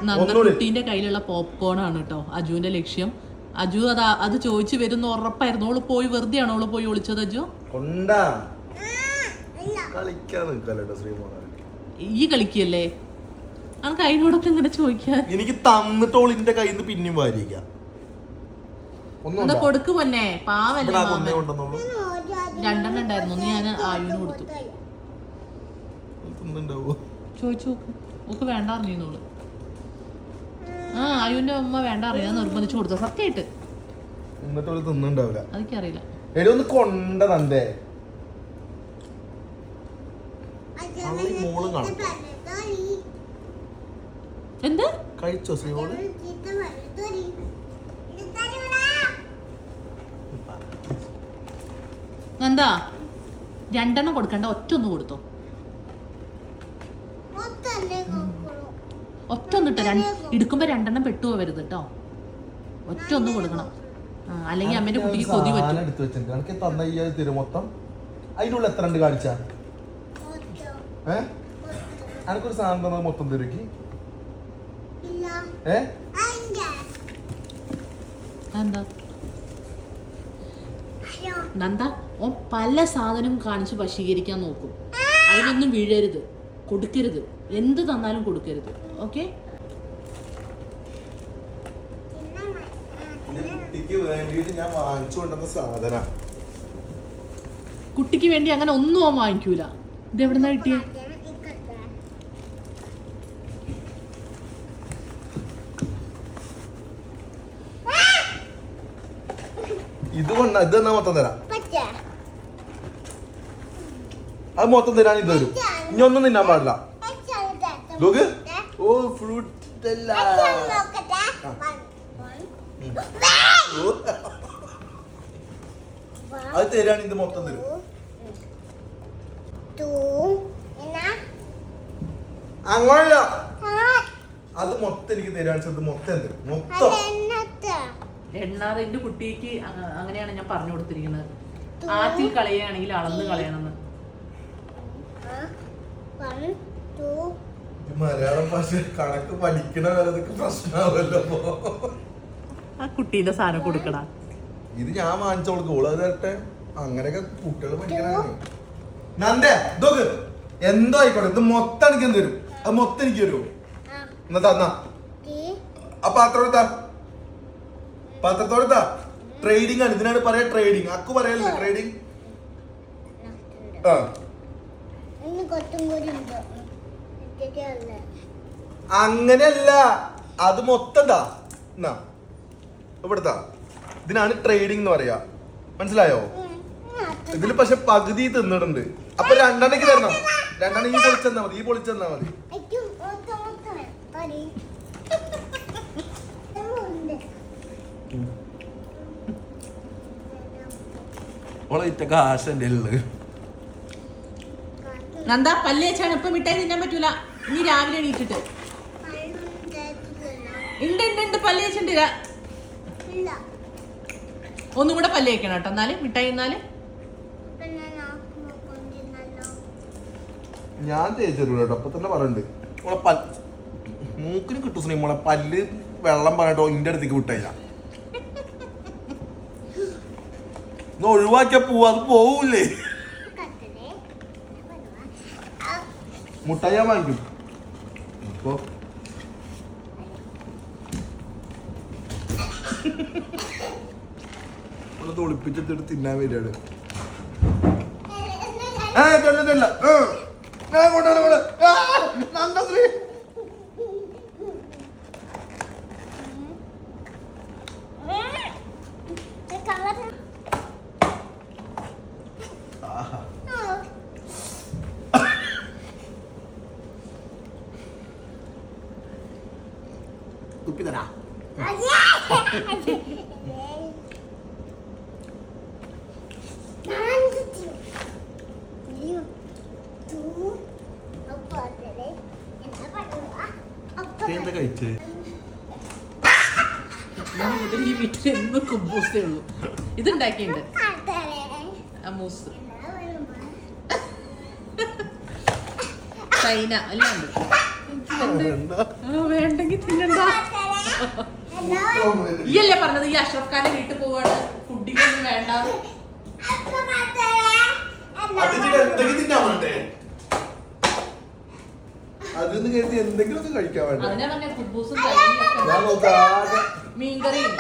നന്ദക്കുട്ടീന്റെ കയ്യിലുള്ള പോപ്കോൺ ആണ് കേട്ടോ അജുവിന്റെ ലക്ഷ്യം. അജു അത് ചോദിച്ചു വരുന്ന ഉറപ്പായിരുന്നു. ഓള് പോയി വെറുതെ ആണോ ഓള് പോയി ഒളിച്ചത്? അജു ഈ കളിക്കല്ലേ അനക്ക് അതിനോടൊക്കെ ഇങ്ങനെ ചോദിക്കാൻ. എനിക്ക് തന്നിട്ട് ഓളിന്റെ കയ്യിൽ നിന്ന് പിന്നെയും വാരിക്കാം. കൊടുക്ക് പൊന്നെ, പാവല്ലേ. 2 ഉണ്ടായിരുന്നു, ഞാൻ ആയുവിന് കൊടുത്തു. ചോദിച്ചു നോക്ക്, ഓക്ക് വേണ്ട അറിഞ്ഞോളൂ. ആയുവിന്റെ അമ്മ വേണ്ട അറിയാൻ നിർബന്ധിച്ചു കൊടുത്തു സത്യമായിട്ട്. അതൊക്കെയറിയില്ല. എന്ത് കഴിച്ചോ ശ്രീമോള്? എന്താ 2 കൊടുക്കണ്ട, ഒറ്റ കൊടുത്തോ. ഒറ്റ എടുക്കുമ്പോ 2 പെട്ടുപോവരുത് കേട്ടോ. ഒറ്റ കൊടുക്കണം, അല്ലെങ്കിൽ അമ്മേന്റെ കുട്ടിക്ക് കൊതി പറ്റും. അതിനുള്ള എത്ര ഉണ്ട് കാണിച്ച? എനിക്കൊരു സാധനം മൊത്തം തിരുക്കി. എന്താ നന്ദ, ഓ പല സാധനവും കാണിച്ച് വശീകരിക്കാൻ നോക്കും. അതിനൊന്നും വീഴരുത്, കൊടുക്കരുത്. എന്ത് തന്നാലും കൊടുക്കരുത്. ഓക്കെ? കുട്ടിക്ക് വേണ്ടി അങ്ങനെ ഒന്നും അവൻ വാങ്ങിക്കൂല. ഇത് എവിടുന്നാ കിട്ടിയ? ഇത് മൊത്തം തരാം. അത് മൊത്തം തരാൻ ഇത് തരും. ഇനി ഒന്നും തിന്നാൻ പാടില്ല. ഓ ഫ്രൂട്ട് അത് തരാൻ ഇത് മൊത്തം തരും. അങ്ങനല്ല, അത് മൊത്തം എനിക്ക് തരാൻ മൊത്തം തരും. മൊത്തം എണ്ണാതെ എന്റെ കുട്ടിക്ക് അങ്ങനെയാണ് ഞാൻ പറഞ്ഞു കൊടുത്തിരിക്കുന്നത്. ആറ്റിൽ കളയുകയാണെങ്കിൽ അളന്ന് കളയണമെന്ന്. മലയാളം ഭാഷ കണക്ക് പഠിക്കണ പ്രശ്നമാവല്ലോ. ആ കുട്ടീന്റെ സാധനം കൊടുക്കണ. ഇത് ഞാൻ വാങ്ങിച്ചു കൊടുക്കുള്ളൂ, അത് തരട്ടെ. അങ്ങനെയൊക്കെ കുട്ടികൾ പഠിക്കണ. നന്ദേ ഇതൊക്കെ എന്തോ ആയിക്കോട്ടെ, ഇത് മൊത്തം എനിക്ക് തരും. അത് മൊത്തം എനിക്ക് തരുമോ? എന്നാ ആ പാത്രത്തോടെത്താ. ട്രേഡിംഗ് ആണ്, ഇതിനാണ് പറയാ ട്രേഡിംഗ്. അക്കു പറയല്ലേ ട്രേഡിംഗ്? അങ്ങനെയല്ല, അത് മൊത്തം ഇവിടുത്താ. ഇതിനാണ് ട്രേഡിംഗ് എന്ന് പറയാ, മനസ്സിലായോ? ഇതിൽ പക്ഷെ പകുതി തിന്നിട്ടുണ്ട്. അപ്പൊ 2 തരണം. 2 ഈ പൊളിച്ചെന്നാ മതി, ഈ പൊളിച്ചെന്നാ മതി. നന്ദ പല്ലേച്ചാണ് ഇപ്പൊ മിഠായി തിന്നാൻ പറ്റൂല. നീ രാവിലെ എണീറ്റിട്ട് ഉണ്ട് പല്ലേച്ചുണ്ട്. ഒന്നും കൂടെ പല്ലേക്കണം കേട്ടോ, എന്നാല് മിഠായി. എന്നാല് ഞാൻ തേച്ചെടുക്കൂല കേട്ടോ, അപ്പൊ തന്നെ പറയണ്ട്. മൂക്കിന് കിട്ടും ശ്രീമോളെ പല്ല് വെള്ളം പറഞ്ഞിട്ടോ ഇന്റെ അടുത്തേക്ക് വിട്ടല്ല. ഒഴിവാക്കിയ പോവാ, അത് പോവൂലേ? മുട്ടായി ഞാൻ വാങ്ങിക്കും. ഇപ്പൊ ഒളിപ്പിച്ചിട്ട് തിന്നാൻ വരികയാണ്. കുപ്പി തരാ. എന്താ കഴിച്ചേ? ഈ വീട്ടിൽ എന്നും കുബൂസേ ഉള്ളൂ. ഇതുണ്ടാക്കിയുണ്ട് അമൂസ്, ചൈന എല്ലാം ഉണ്ട്. വേണ്ടെങ്കിൽ തിന്നണ്ട. ഈ അല്ലേ പറഞ്ഞത് ഈ അഷ്റഫ് ഖാന്റെ വീട്ടിൽ പോവാണ്, ഫുഡിങ്ങൊന്നും വേണ്ട. അതൊന്നും കരുതി എന്തെങ്കിലും ഒക്കെ കഴിക്കാൻ വേണ്ട. അതിനെ പറഞ്ഞ കുബൂസും ഞാൻ നോക്കാം മീൻകറിയും